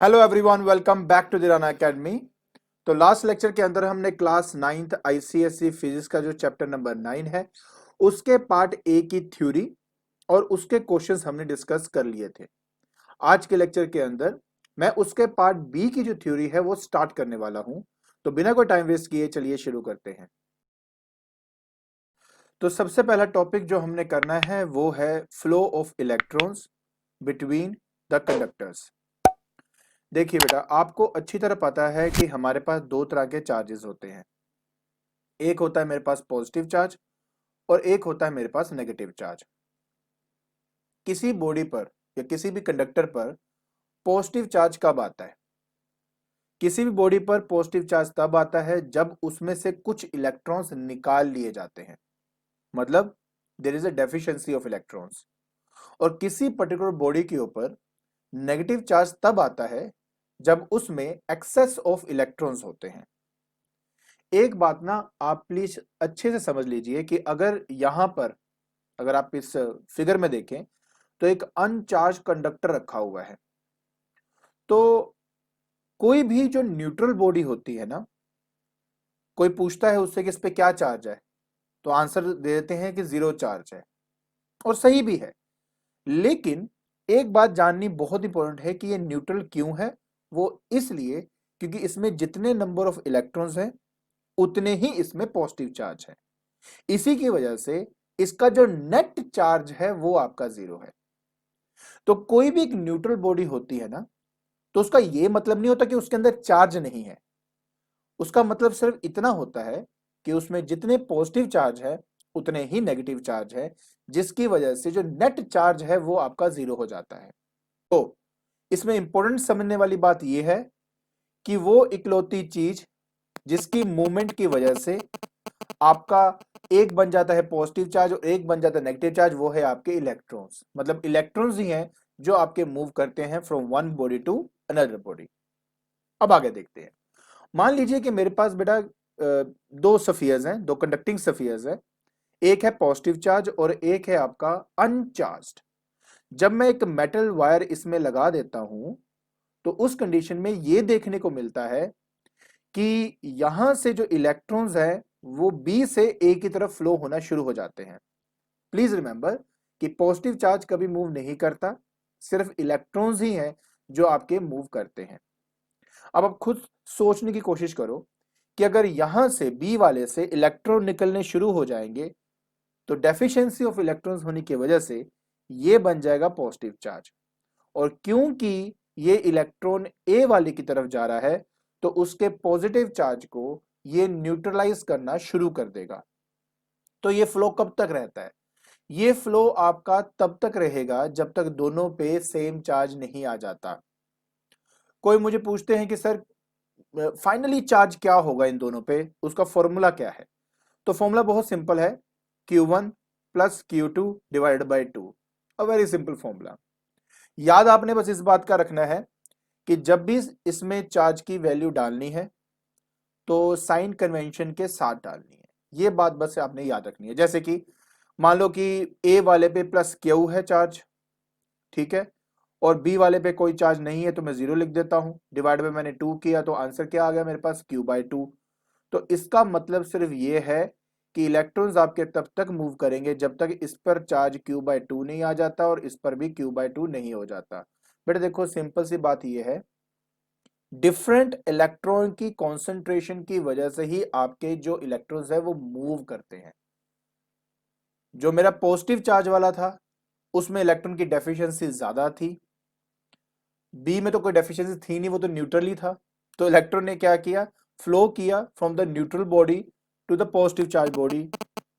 Hello everyone, welcome back to दिराना academy. तो last lecture के अंदर हमने क्लास 9th आईसीएसई फिजिक्स का जो चैप्टर नंबर 9 है उसके पार्ट ए की थ्योरी और उसके क्वेश्चंस हमने डिस्कस कर लिए थे। आज के लेक्चर के अंदर मैं उसके पार्ट बी की जो थ्योरी है वो स्टार्ट करने वाला हूं। तो बिना कोई टाइम वेस्ट किए चलिए शुरू करते हैं। तो सबसे पहला टॉपिक जो हमने करना है वो है flow of electrons between the conductors. देखिए बेटा, आपको अच्छी तरह पता है कि हमारे पास दो तरह के चार्जेस होते हैं। एक होता है मेरे पास पॉजिटिव चार्ज और एक होता है मेरे पास नेगेटिव चार्ज। किसी बॉडी पर या किसी भी कंडक्टर पर पॉजिटिव चार्ज कब आता है? किसी भी बॉडी पर पॉजिटिव चार्ज तब आता है जब उसमें से कुछ इलेक्ट्रॉन्स निकाल लिए जाते हैं, मतलब there is a deficiency of electrons. और किसी पर्टिकुलर बॉडी के ऊपर नेगेटिव चार्ज तब आता है जब उसमें एक्सेस ऑफ इलेक्ट्रॉन्स होते हैं। एक बात ना आप प्लीज अच्छे से समझ लीजिए कि अगर यहां पर, अगर आप इस फिगर में देखें तो एक अनचार्ज कंडक्टर रखा हुआ है। तो कोई भी जो न्यूट्रल बॉडी होती है ना, कोई पूछता है उससे कि इस पे क्या चार्ज है, तो आंसर दे देते हैं कि जीरो चार्ज है, और सही भी है। लेकिन एक बात जाननी बहुत इंपॉर्टेंट है कि ये न्यूट्रल क्यों है। वो इसलिए क्योंकि इसमें जितने नंबर ऑफ इलेक्ट्रॉन्स हैं उतने ही इसमें पॉजिटिव चार्ज है। इसी की वजह से इसका जो नेट चार्ज है वो आपका जीरो है। तो कोई भी एक न्यूट्रल बॉडी होती है ना, तो उसका ये मतलब नहीं होता कि उसके अंदर चार्ज नहीं है। उसका मतलब सिर्फ इतना होता है कि उसमें जितने पॉजिटिव चार्ज है उतने ही नेगेटिव चार्ज है, जिसकी वजह से जो नेट चार्ज है वो आपका जीरो हो जाता है। तो इसमें इंपॉर्टेंट समझने वाली बात यह है कि वो इकलौती चीज जिसकी मूवमेंट की वजह से आपका एक बन जाता है पॉजिटिव चार्ज और एक बन जाता है नेगेटिव चार्ज, वो है आपके इलेक्ट्रॉन्स। मतलब इलेक्ट्रॉन्स ही हैं जो आपके मूव करते हैं from one body to another body. अब आगे देखते हैं। मान लीजिए कि मेरे पास बेटा दो सफियर्स हैं, दो कंडक्टिंग सफियर्स हैं। एक है पॉजिटिव चार्ज और एक है आपका अनचार्ज्ड। जब मैं एक मेटल वायर इसमें लगा देता हूं तो उस कंडीशन में यह देखने को मिलता है कि यहां से जो इलेक्ट्रॉन्स है वो बी से ए की तरफ फ्लो होना शुरू हो जाते हैं। प्लीज रिमेंबर कि पॉजिटिव चार्ज कभी मूव नहीं करता, सिर्फ इलेक्ट्रॉन्स ही हैं जो आपके मूव करते हैं। अब आप खुद सोचने की कोशिश करो कि अगर यहां से बी वाले से इलेक्ट्रॉन निकलने शुरू हो जाएंगे तो डेफिशिएंसी ऑफ इलेक्ट्रॉन्स होने की वजह से ये बन जाएगा पॉजिटिव चार्ज। और क्योंकि ये इलेक्ट्रॉन ए वाले की तरफ जा रहा है तो उसके पॉजिटिव चार्ज को ये न्यूट्रलाइज करना शुरू कर देगा। तो ये फ्लो कब तक रहता है? ये फ्लो आपका तब तक रहेगा जब तक दोनों पे सेम चार्ज नहीं आ जाता। कोई मुझे पूछते हैं कि सर फाइनली चार्ज क्या होगा इन दोनों पे, उसका फॉर्मूला क्या है? तो फॉर्मूला बहुत सिंपल है, Q1 plus Q2 divided by 2। A very simple formula. याद आपने बस इस बात का रखना है कि जब भी इसमें चार्ज की वैल्यू डालनी है तो साइन कन्वेंशन के साथ डालनी है। ये बात बस आपने याद रखनी है। जैसे कि मान लो कि ए वाले पे प्लस क्यू है चार्ज, ठीक है, और बी वाले पे कोई चार्ज नहीं है तो मैं जीरो लिख देता हूं। डिवाइड में मैंने 2 किया तो आंसर क्या आ गया मेरे पास? Q/2। तो इसका मतलब सिर्फ ये है कि इलेक्ट्रॉन्स आपके तब तक मूव करेंगे जब तक इस पर चार्ज Q/2 नहीं आ जाता और इस पर भी Q/2 नहीं हो जाता। बेटा देखो, सिंपल सी बात ये है, डिफरेंट इलेक्ट्रॉन की कॉन्सेंट्रेशन की वजह से ही आपके जो इलेक्ट्रॉन्स है वो मूव करते हैं। जो मेरा पॉजिटिव चार्ज वाला था उसमें इलेक्ट्रॉन की डेफिशिएंसी ज्यादा थी, बी में तो कोई डेफिशिएंसी थी नहीं, वो तो न्यूट्रल ही था। तो इलेक्ट्रॉन ने क्या किया? फ्लो किया from the neutral body to the positive charge body.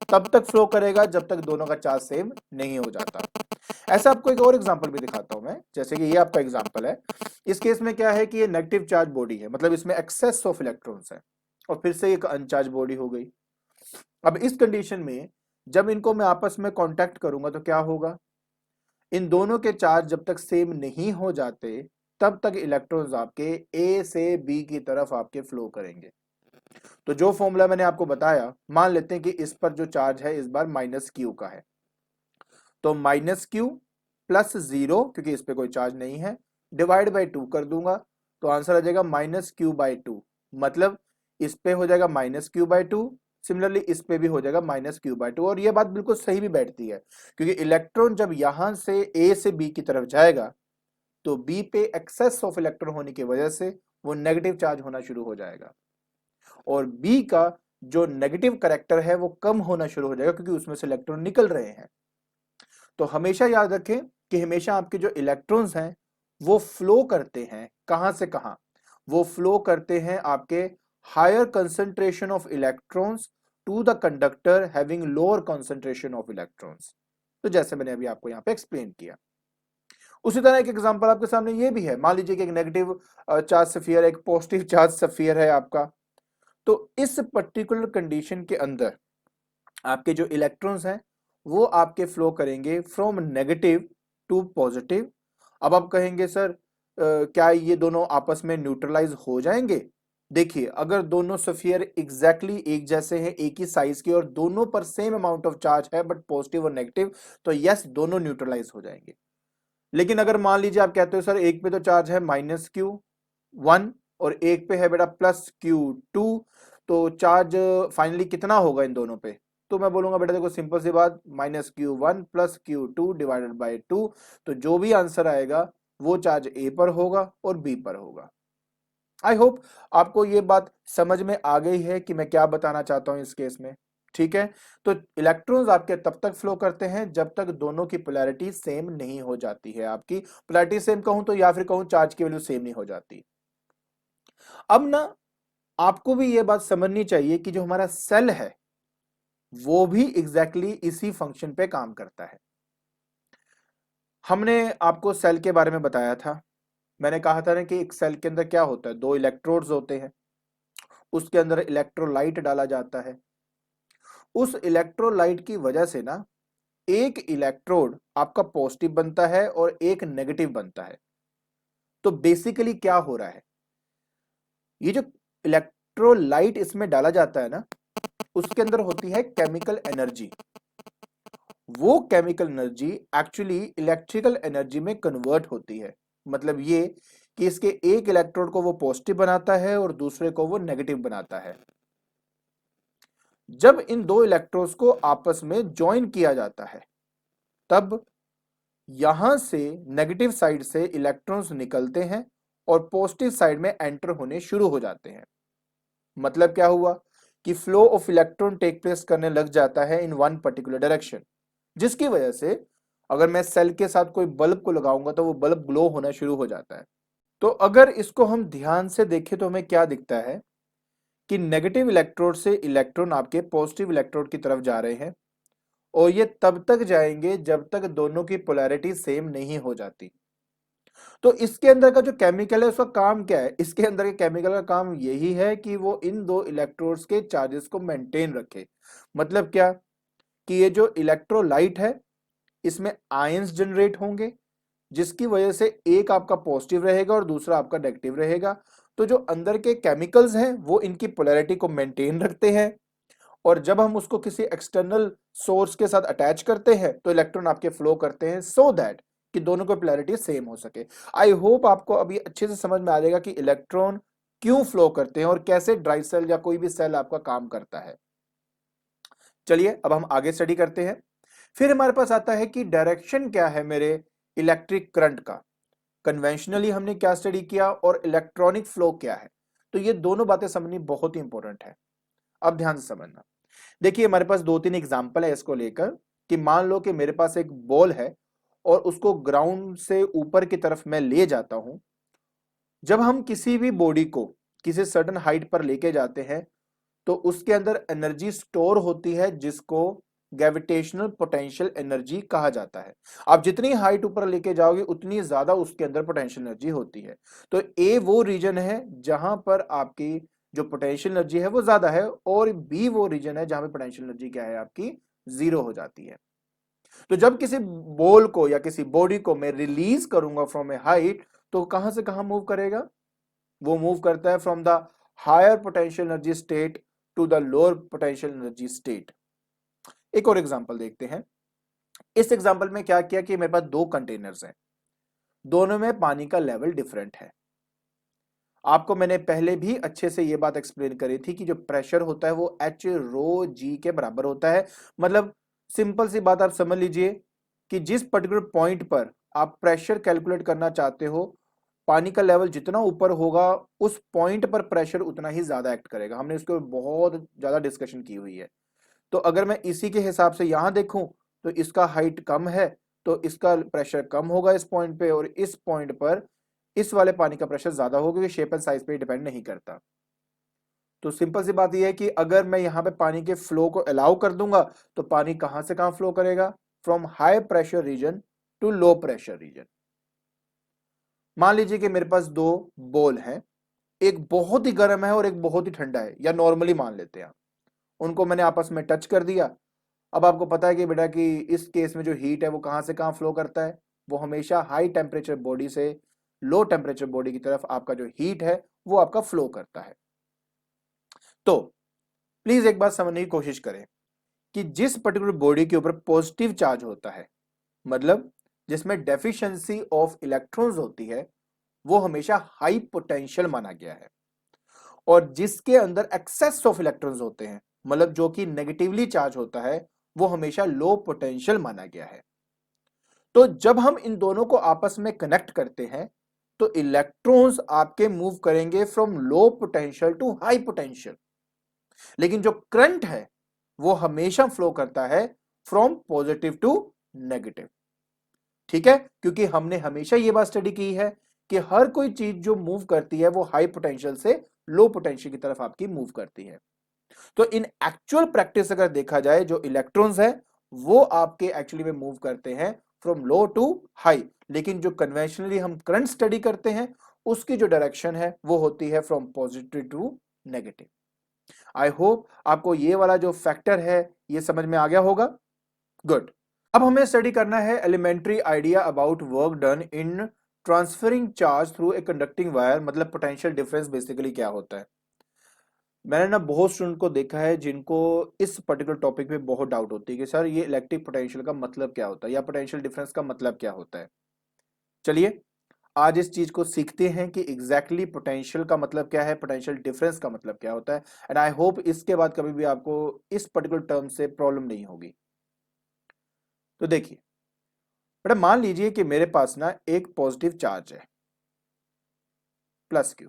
तब तक फ्लो करेगा जब तक दोनों का चार्ज सेम नहीं हो जाता। ऐसा आपको एक और एग्जांपल भी दिखाता हूं मैं। जैसे कि ये आपका एग्जांपल है, इस केस में क्या है कि ये नेगेटिव चार्ज बॉडी है, मतलब इसमें एक्सेस ऑफ इलेक्ट्रॉन्स है, और फिर से एक अनचार्ज बॉडी हो गई। अब इस कंडीशन में जब इनको मैं आपस में कांटेक्ट करूंगा तो क्या होगा? इन दोनों के चार्ज जब तक सेम नहीं हो जाते तब तक इलेक्ट्रॉन्स आपके ए से बी की तरफ आपके फ्लो करेंगे। तो जो फॉर्मूला मैंने आपको बताया, मान लेते हैं कि इस पर जो चार्ज है इस बार माइनस क्यू का है, तो माइनस क्यू प्लस जीरो, क्योंकि इस पे कोई चार्ज नहीं है, डिवाइड बाई 2 कर दूंगा तो आंसर आ जाएगा -q/2। मतलब इस पे हो जाएगा -q/2, सिमिलरली इस पे भी हो जाएगा -q/2। और ये बात बिल्कुल सही भी बैठती है, क्योंकि इलेक्ट्रॉन जब यहां से ए से बी की तरफ जाएगा तो बी पे एक्सेस ऑफ इलेक्ट्रॉन होने की वजह से वो नेगेटिव चार्ज होना शुरू हो जाएगा, और बी का जो नेगेटिव करेक्टर है वो कम होना शुरू हो जाएगा, क्योंकि उसमें से इलेक्ट्रॉन निकल रहे हैं। तो हमेशा याद रखें कि हमेशा आपके जो इलेक्ट्रॉन्स हैं वो फ्लो करते हैं कहां से कहां, वो फ्लो करते हैं आपके higher concentration of electrons to the conductor having lower concentration of electrons. तो जैसे मैंने अभी आपको यहां पे एक्सप्लेन किया, उसी तरह एक एग्जांपल आपके सामने ये भी है। मान लीजिए कि एक नेगेटिव चार्ज सफियर, एक पॉजिटिव चार्ज सफियर है आपका। तो इस पर्टिकुलर कंडीशन के अंदर आपके जो इलेक्ट्रॉन्स हैं वो आपके फ्लो करेंगे फ्रॉम नेगेटिव टू पॉजिटिव। अब आप कहेंगे सर क्या ये दोनों आपस में न्यूट्रलाइज हो जाएंगे? देखिए, अगर दोनों सफियर एग्जैक्टली एक जैसे हैं, एक ही साइज के, और दोनों पर सेम अमाउंट ऑफ चार्ज है बट पॉजिटिव और नेगेटिव, तो यस दोनों न्यूट्रलाइज हो जाएंगे। लेकिन अगर मान लीजिए आप कहते हो सर एक पे तो चार्ज है -q1 और एक पे है बेटा +q2, तो चार्ज फाइनली कितना होगा इन दोनों पे? तो मैं बोलूंगा बेटा देखो सिंपल सी बात, -q1 + q2 डिवाइडेड बाई 2। तो जो भी आंसर आएगा वो चार्ज ए पर होगा और बी पर होगा। आई होप आपको ये बात समझ में आ गई है कि मैं क्या बताना चाहता हूं इस केस में। ठीक है, तो इलेक्ट्रॉन्स आपके तब तक फ्लो करते हैं जब तक दोनों की पोलैरिटी सेम नहीं हो जाती है। आपकी पोलैरिटी सेम कहूं तो, या फिर कहूं चार्ज की वैल्यू सेम नहीं हो जाती। अब ना आपको भी ये बात समझनी चाहिए कि जो हमारा सेल है वो भी एग्जैक्टली इसी फंक्शन पे काम करता है। हमने आपको सेल के बारे में बताया था। मैंने कहा था ना कि एक सेल के अंदर क्या होता है, दो इलेक्ट्रोड्स होते हैं, उसके अंदर इलेक्ट्रोलाइट डाला जाता है। उस इलेक्ट्रोलाइट की वजह से ना एक इलेक्ट्रोड आपका पॉजिटिव बनता है और एक नेगेटिव बनता है। तो बेसिकली क्या हो रहा है, ये जो इलेक्ट्रोलाइट इसमें डाला जाता है ना, उसके अंदर होती है केमिकल एनर्जी। वो chemical energy actually electrical energy में कन्वर्ट होती है। मतलब ये कि इसके एक इलेक्ट्रोड को वो पॉजिटिव बनाता है और दूसरे को वो नेगेटिव बनाता है। जब इन दो इलेक्ट्रोड्स को आपस में ज्वाइन किया जाता है तब यहां से नेगेटिव साइड से इलेक्ट्रॉन्स निकलते हैं और पॉजिटिव साइड में एंटर होने शुरू हो जाते हैं। मतलब क्या हुआ कि flow of electron take place करने लग जाता है इन वन पर्टिकुलर डायरेक्शन, जिसकी वजह से अगर मैं सेल के साथ कोई बल्ब को लगाऊंगा तो वो बल्ब ग्लो होना शुरू हो जाता है। तो अगर इसको हम ध्यान से देखें तो हमें क्या दिखता है कि नेगेटिव इलेक्ट्रोड से इलेक्ट्रॉन आपके पॉजिटिव इलेक्ट्रोड की तरफ जा रहे हैं, और ये तब तक जाएंगे जब तक दोनों की पोलैरिटी सेम नहीं हो जाती। तो इसके अंदर का जो केमिकल है उसका काम क्या है? इसके अंदर के केमिकल का काम यही है कि वो इन दो इलेक्ट्रोड्स के चार्जेस को मेंटेन रखे। मतलब क्या कि ये जो इलेक्ट्रोलाइट है इसमें आयंस जनरेट होंगे, जिसकी वजह से एक आपका पॉजिटिव रहेगा और दूसरा आपका नेगेटिव रहेगा। तो जो अंदर के केमिकल्स हैं वो इनकी पोलैरिटी को मेंटेन रखते हैं, और जब हम उसको किसी एक्सटर्नल सोर्स के साथ अटैच करते हैं तो इलेक्ट्रॉन आपके फ्लो करते हैं, सो दैट कि दोनों की पोलैरिटी सेम हो सके। आई होप आपको अभी अच्छे से समझ में आ जाएगा कि इलेक्ट्रॉन क्यों फ्लो करते हैं और कैसे ड्राई सेल या कोई भी सेल आपका काम करता है। चलिए अब हम आगे स्टडी करते हैं। फिर हमारे पास आता है कि डायरेक्शन क्या है मेरे इलेक्ट्रिक करंट का। कन्वेंशनली हमने क्या स्टडी किया और इलेक्ट्रॉनिक फ्लो क्या है, तो ये दोनों बातें समझनी बहुत ही इंपॉर्टेंट है। अब ध्यान से समझना। देखिए हमारे पास दो तीन एग्जाम्पल है इसको लेकर, कि मान लो कि मेरे पास एक बॉल है और उसको ग्राउंड से ऊपर की तरफ मैं ले जाता हूं। जब हम किसी भी बॉडी को किसी सर्टेन हाइट पर लेके जाते हैं तो उसके अंदर एनर्जी स्टोर होती है, जिसको ग्रेविटेशनल पोटेंशियल एनर्जी कहा जाता है। आप जितनी हाइट ऊपर लेके जाओगे उतनी ज्यादा उसके अंदर पोटेंशियल एनर्जी होती है। तो ए वो रीजन है जहां पर आपकी जो पोटेंशियल एनर्जी है वो ज्यादा है, और बी वो रीजन है जहां पे पोटेंशियल एनर्जी क्या है आपकी, जीरो हो जाती है। तो जब किसी बॉल को या किसी बॉडी को मैं रिलीज करूंगा फ्रॉम ए हाइट, तो कहां से कहां मूव करेगा? वो मूव करता है from the higher potential energy state to the lower potential energy state. एक और एग्जांपल देखते हैं। इस एग्जांपल में क्या किया कि मेरे पास दो कंटेनर्स हैं। दोनों में पानी का लेवल डिफरेंट है। आपको मैंने पहले भी अच्छे से ये बात एक्सप्लेन करी थी कि जो प्रेशर होता है वो एच रो जी के बराबर होता है। मतलब सिंपल सी बात आप समझ लीजिए कि जिस पर्टिकुलर पॉइंट पर आप प्रेशर कैलकुलेट करना चाहते हो, पानी का लेवल जितना ऊपर होगा उस पॉइंट पर प्रेशर उतना ही ज्यादा एक्ट करेगा। हमने उसके बहुत ज्यादा डिस्कशन की हुई है। तो अगर मैं इसी के हिसाब से यहां देखूं तो इसका हाइट कम है तो इसका प्रेशर कम होगा इस पॉइंट पे, और इस पॉइंट पर इस वाले पानी का प्रेशर ज्यादा होगा, क्योंकि शेप एंड साइज पे डिपेंड नहीं करता। तो सिंपल सी बात यह है कि अगर मैं यहां पे पानी के फ्लो को अलाउ कर दूंगा तो पानी कहां से कहां फ्लो करेगा, from high pressure region to low pressure region. मान लीजिए कि मेरे पास दो बोल हैं, एक बहुत ही गर्म है और एक बहुत ही ठंडा है, या नॉर्मली मान लेते हैं। उनको मैंने आपस में टच कर दिया। अब आपको पता है कि बेटा कि इस केस में जो हीट है वो कहां से कहां फ्लो करता है, वो हमेशा हाई टेम्परेचर बॉडी से लो टेम्परेचर बॉडी की तरफ आपका जो हीट है वो आपका फ्लो करता है। तो प्लीज एक बात समझने की कोशिश करें कि जिस पर्टिकुलर बॉडी के ऊपर पॉजिटिव चार्ज होता है, मतलब जिसमें डेफिशिएंसी ऑफ इलेक्ट्रॉन्स होती है, वो हमेशा हाई पोटेंशियल माना गया है। और जिसके अंदर एक्सेस ऑफ इलेक्ट्रॉन्स होते हैं, मतलब जो कि नेगेटिवली चार्ज होता है, वो हमेशा लो पोटेंशियल माना गया है। तो जब हम इन दोनों को आपस में कनेक्ट करते हैं तो इलेक्ट्रॉन्स आपके मूव करेंगे from low potential to high potential, लेकिन जो करंट है वो हमेशा फ्लो करता है फ्रॉम पॉजिटिव टू नेगेटिव। ठीक है, क्योंकि हमने हमेशा ये बात स्टडी की है कि हर कोई चीज जो मूव करती है वो हाई पोटेंशियल से लो पोटेंशियल की तरफ आपकी मूव करती है। तो इन एक्चुअल प्रैक्टिस अगर देखा जाए, जो इलेक्ट्रॉन्स है वो आपके एक्चुअली में मूव करते हैं फ्रॉम लो टू हाई, लेकिन जो कन्वेंशनली हम करंट स्टडी करते हैं उसकी जो डायरेक्शन है वो होती है from positive to negative. I hope आपको ये वाला जो फैक्टर है ये समझ में आ गया होगा। गुड। अब हमें स्टडी करना है elementary idea about work done in transferring charge through a conducting wire, मतलब पोटेंशियल डिफरेंस बेसिकली क्या होता है। मैंने ना बहुत स्टूडेंट को देखा है जिनको इस पर्टिकुलर टॉपिक पे बहुत डाउट होती है कि सर ये इलेक्ट्रिक पोटेंशियल का मतलब क्या होता है या पोटेंशियल डिफरेंस का मतलब क्या होता है। चलिए आज इस चीज को सीखते हैं कि एग्जैक्टली पोटेंशियल का मतलब क्या है, पोटेंशियल डिफरेंस का मतलब क्या होता है। एंड आई होप इसके बाद कभी भी आपको इस पर्टिकुलर टर्म से प्रॉब्लम नहीं होगी। तो देखिए बेटा, मान लीजिए कि मेरे पास ना एक पॉजिटिव चार्ज है प्लस क्यू,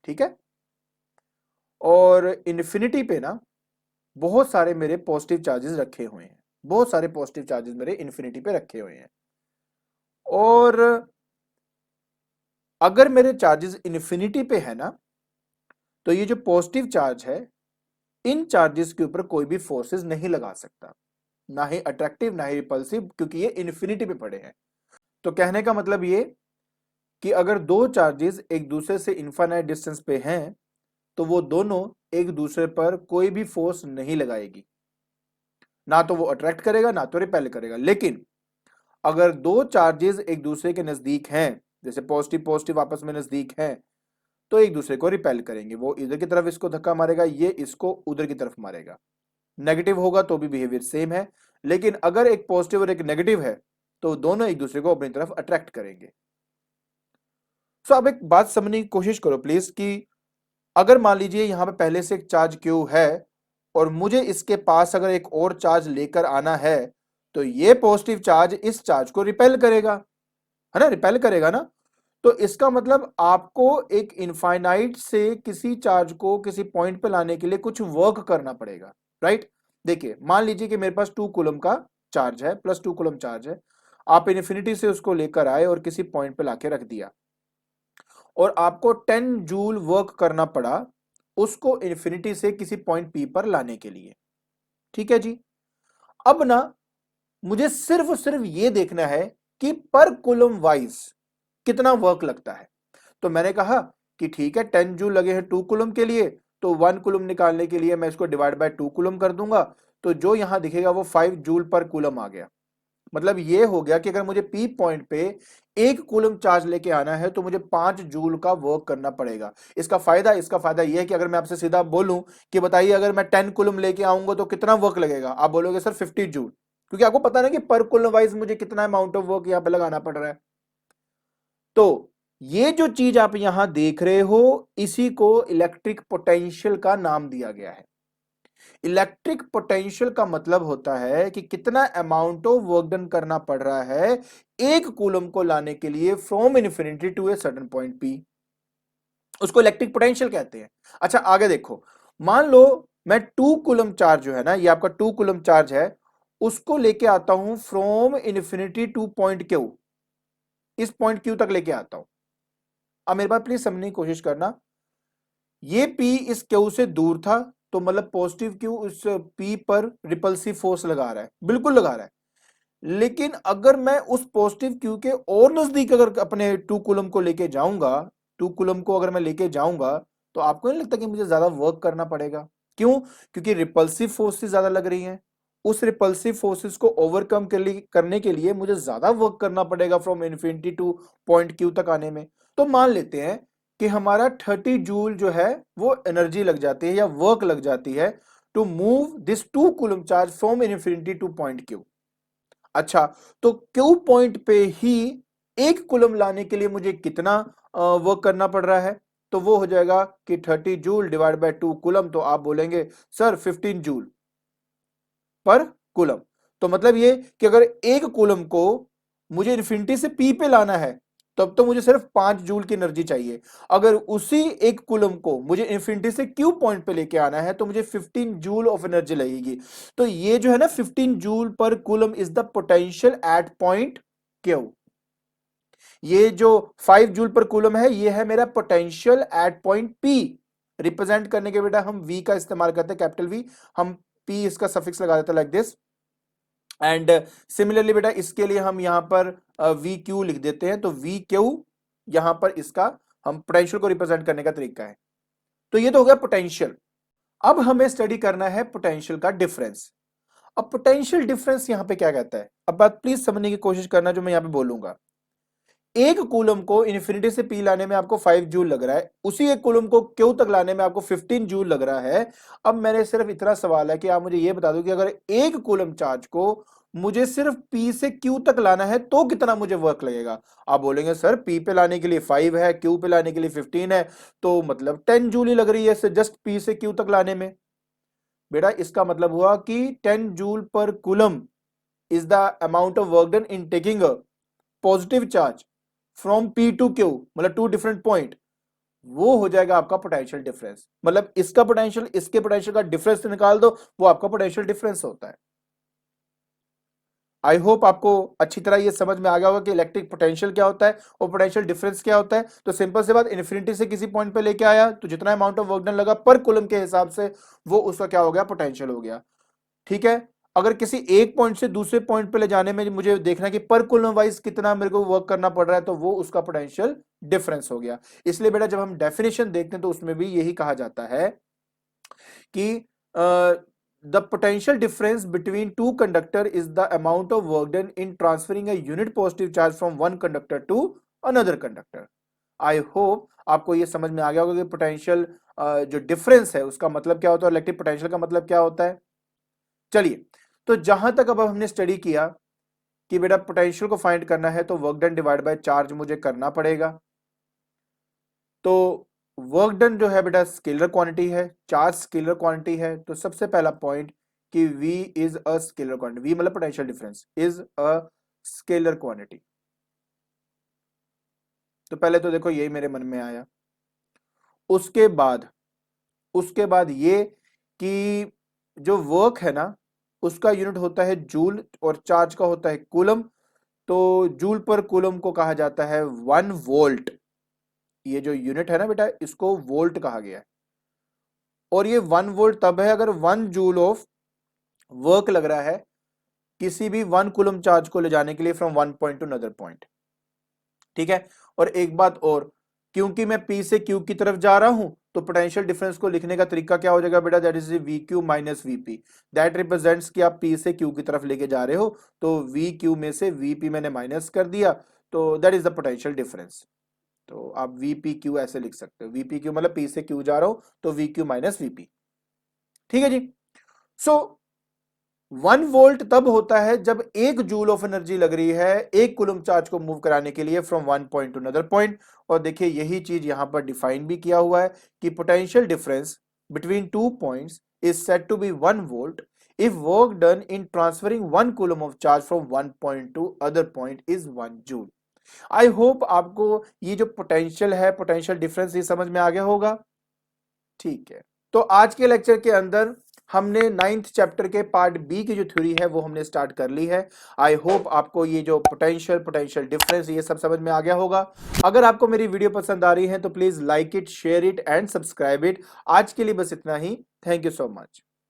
ठीक है, और इन्फिनिटी पे ना बहुत सारे मेरे पॉजिटिव चार्जेस रखे हुए हैं, बहुत सारे पॉजिटिव चार्जेस मेरे इन्फिनिटी पे रखे हुए हैं। और अगर मेरे चार्जेस इन्फिनिटी पे है ना, तो ये जो पॉजिटिव चार्ज है इन चार्जेस के ऊपर कोई भी फोर्सेस नहीं लगा सकता, ना ही अट्रैक्टिव ना ही रिपल्सिव, क्योंकि ये इन्फिनिटी पे पड़े हैं। तो कहने का मतलब ये कि अगर दो चार्जेस एक दूसरे से इनफाइनाइट डिस्टेंस पे हैं तो वो दोनों एक दूसरे पर कोई भी फोर्स नहीं लगाएगी, ना तो वो अट्रैक्ट करेगा ना तो रिपेल करेगा। लेकिन अगर दो चार्जेस एक दूसरे के नजदीक हैं, जैसे पॉजिटिव पॉजिटिव आपस में नजदीक हैं, तो एक दूसरे को रिपेल करेंगे। वो इधर की तरफ इसको धक्का मारेगा, ये इसको उधर की तरफ मारेगा। नेगेटिव होगा तो भी बिहेवियर सेम है, लेकिन अगर एक पॉजिटिव और एक नेगेटिव है तो दोनों एक दूसरे को अपनी तरफ अट्रैक्ट करेंगे। सो अब एक बात समझने की कोशिश करो प्लीज कि अगर मान लीजिए यहां पे पहले से एक चार्ज क्यू है और मुझे इसके पास अगर एक और चार्ज लेकर आना है, तो ये पॉजिटिव चार्ज इस चार्ज को रिपेल करेगा, है ना, रिपेल करेगा ना। तो इसका मतलब आपको एक इनफाइनाइट से किसी चार्ज को किसी पॉइंट पे लाने के लिए कुछ वर्क करना पड़ेगा, राइट। देखिए मान लीजिए कि मेरे पास 2 कूलम का चार्ज है, प्लस 2 कूलम चार्ज है। आप इन्फिनिटी से उसको लेकर आए और किसी पॉइंट पे लाके रख दिया, और आपको 10 जूल वर्क करना पड़ा उसको इन्फिनिटी से किसी पॉइंट पी पर लाने के लिए। ठीक है जी। अब ना मुझे सिर्फ और सिर्फ ये देखना है कि पर कूलम वाइज कितना वर्क लगता है। तो मैंने कहा कि ठीक है 10 जूल लगे हैं 2 कूलम के लिए, तो 1 कूलम निकालने के लिए मैं इसको डिवाइड बाय 2 कूलम कर दूंगा, तो जो यहां दिखेगा वो 5 जूल पर कूलम आ गया। मतलब ये हो गया कि अगर मुझे पी पॉइंट पे 1 कूलम चार्ज लेके आना है तो मुझे 5 जूल का वर्क करना पड़ेगा। इसका फायदा ये है कि अगर मैं आपसे सीधा बोलूं कि बताइए अगर मैं 10 कूलम लेके आऊंगा तो कितना वर्क लगेगा, आप बोलोगे सर 50 जूल, क्योंकि आपको पता ना कि पर कूलम वाइज मुझे कितना अमाउंट ऑफ वर्क यहां पे लगाना पड़ रहा है। तो ये जो चीज आप यहां देख रहे हो इसी को इलेक्ट्रिक पोटेंशियल का नाम दिया गया है। इलेक्ट्रिक पोटेंशियल का मतलब होता है कि कितना अमाउंट ऑफ वर्क डन करना पड़ रहा है एक कूलम को लाने के लिए from infinity to a certain point P, उसको इलेक्ट्रिक पोटेंशियल कहते हैं। अच्छा आगे देखो, मान लो मैं 2 कूलम चार्ज जो है ना, ये आपका 2 कूलम चार्ज है, उसको लेके आता हूं from infinity to point Q, इस पॉइंट क्यू तक लेके आता हूं। अब मेरे बात प्लीज समझने की कोशिश करना, ये P इस क्यू से दूर था, तो मतलब पॉजिटिव क्यू उस P पर रिपल्सिव फोर्स लगा रहा है, बिल्कुल लगा रहा है। लेकिन अगर मैं उस पॉजिटिव क्यू के और नजदीक अगर अपने 2 कूलम को लेके जाऊंगा, 2 कूलम को अगर मैं लेके जाऊंगा, तो आपको नहीं लगता कि मुझे ज्यादा वर्क करना पड़ेगा? क्यों? क्योंकि रिपल्सिव फोर्सेस ज्यादा लग रही हैं। उस रिपल्सिव फोर्सेस को ओवरकम करने के लिए मुझे ज्यादा वर्क करना पड़ेगा from infinity to point Q तक आने में। तो मान लेते हैं कि हमारा 30 जूल जो है वो एनर्जी लग जाती है या वर्क लग जाती है to move this 2 coulomb charge from infinity to point Q. अच्छा, तो क्यू पॉइंट पे ही 1 कूलम लाने के लिए मुझे कितना वर्क करना पड़ रहा है? तो वो हो जाएगा कि 30 जूल डिवाइड बाय 2 कूलम, तो आप बोलेंगे सर 15 जूल पर कूलम। तो मतलब ये कि अगर 1 कूलम को मुझे इन्फिनिटी से पी पे लाना है तब तो मुझे सिर्फ 5 जूल की एनर्जी चाहिए। अगर उसी 1 कूलम को मुझे इन्फिनिटी से क्यू पॉइंट पे लेके आना है तो मुझे 15 जूल ऑफ एनर्जी लगेगी। तो ये जो है ना 15 जूल पर coulomb is the potential at point Q. ये जो 5 जूल पर कूलम है ये है मेरा potential at point P. Represent करने के बेटा हम वी का इस्तेमाल करते हैं, कैपिटल वी, हम पी इसका सफिक्स लगा देते हैं लाइक दिस। एंड सिमिलरली बेटा इसके लिए हम यहां पर वी क्यू लिख देते हैं, तो वी क्यू यहां पर इसका हम पोटेंशियल को रिप्रेजेंट करने का तरीका है। तो ये तो हो गया पोटेंशियल। अब हमें स्टडी करना है पोटेंशियल का डिफरेंस। अब पोटेंशियल डिफरेंस यहां पे क्या कहता है, अब बात प्लीज समझने की कोशिश करना जो मैं यहां पे बोलूंगा। 1 कूलम को इन्फिनिटी से पी लाने में आपको 5 जूल लग रहा है, उसी 1 कूलम को क्यू तक लाने में आपको 15 जूल लग रहा है। अब मेरे सिर्फ इतना सवाल है कि आप मुझे ये बता दो कि अगर 1 कूलम चार्ज को मुझे सिर्फ पी से क्यू तक लाना है तो कितना मुझे वर्क लगेगा? आप बोलेंगे सर पी पे लाने के लिए 5 है, क्यू पे लाने के लिए 15 है, तो मतलब 10 जूल ही लग रही है जस्ट पी से क्यू तक लाने में। बेटा इसका मतलब हुआ कि 10 जूल पर coulomb is the amount of work done in taking a positive charge from P to Q, मतलब 2 डिफरेंट पॉइंट। वो हो जाएगा आपका पोटेंशियल डिफरेंस। मतलब इसका पोटेंशियल इसके पोटेंशियल का डिफरेंस निकाल दो, वो आपका पोटेंशियल डिफरेंस होता है। आई होप आपको अच्छी तरह ये समझ में आ गया होगा कि इलेक्ट्रिक पोटेंशियल क्या होता है और पोटेंशियल डिफरेंस क्या होता है। तो सिंपल से बात, इन्फिनिटी से किसी पॉइंट पे लेके आया तो जितना अमाउंट ऑफ वर्क डन लगा पर कूलम के हिसाब से वो उसका क्या हो गया, पोटेंशियल हो गया। ठीक है, अगर किसी एक पॉइंट से दूसरे पॉइंट पे ले जाने में मुझे देखना है कि पर कूलम वाइज कितना मेरे को वर्क करना पड़ रहा है, तो वो उसका पोटेंशियल डिफरेंस हो गया। इसलिए बेटा जब हम डेफिनेशन देखते हैं तो उसमें भी यही कहा जाता है कि the potential difference between two conductor is the amount of work done in transferring a unit positive charge from one conductor to another conductor. I hope आपको ये समझ में आ गया होगा कि पोटेंशियल जो डिफरेंस है उसका मतलब क्या होता है, इलेक्ट्रिक पोटेंशियल का मतलब क्या होता है। चलिए, तो जहां तक अब हमने स्टडी किया कि बेटा पोटेंशियल को फाइंड करना है तो work done divide by charge मुझे करना पड़ेगा। तो वर्क डन जो है बेटा स्केलर क्वांटिटी है, चार्ज स्केलर क्वांटिटी है, तो सबसे पहला पॉइंट कि V is a scalar quantity, V मतलब potential difference is a scalar quantity. तो पहले तो देखो यही मेरे मन में आया। उसके बाद ये कि जो वर्क है ना उसका यूनिट होता है जूल और चार्ज का होता है कूलम। तो जूल पर कूलम को कहा जाता है 1 वोल्ट। ये जो यूनिट है ना बेटा इसको वोल्ट कहा गया है। और ये 1 वोल्ट तब है अगर 1 जूल ऑफ वर्क लग रहा है किसी भी 1 कूलम चार्ज को ले जाने के लिए from one point to another point. ठीक है, और एक बात और, क्योंकि मैं पी से क्यू की तरफ जा रहा हूं तो पोटेंशियल डिफरेंस को लिखने का तरीका क्या हो जाएगा बेटा, that is we Q minus VP. That represents कि आप पी से क्यू की तरफ लेके जा रहे हो, तो वी क्यू में से वीपी मैंने माइनस कर दिया, तो that is the potential difference. तो आप वीपी क्यू ऐसे लिख सकते हो, वीपी क्यू मतलब पी से क्यू जा रहा हूं तो वी क्यू माइनस वीपी। ठीक है जी। सो 1 वोल्ट तब होता है जब 1 जूल ऑफ एनर्जी लग रही है 1 कूलम चार्ज को मूव कराने के लिए from one point to another point. और देखिए यही चीज यहां पर डिफाइन भी किया हुआ है कि potential difference between two points is said to be 1 volt if work done in transferring 1 coulomb of charge from one point to other point is 1 joule. I hope आपको ये जो पोटेंशियल है, पोटेंशियल डिफरेंस, ये समझ में आ गया होगा। ठीक है, तो आज के लेक्चर के अंदर हमने 9th चैप्टर के पार्ट बी की जो थ्योरी है वो हमने स्टार्ट कर ली है। आई होप आपको ये जो पोटेंशियल डिफरेंस ये सब समझ में आ गया होगा। अगर आपको मेरी वीडियो पसंद आ रही है तो please like it, share it and subscribe it. आज के लिए बस इतना ही। Thank you so much.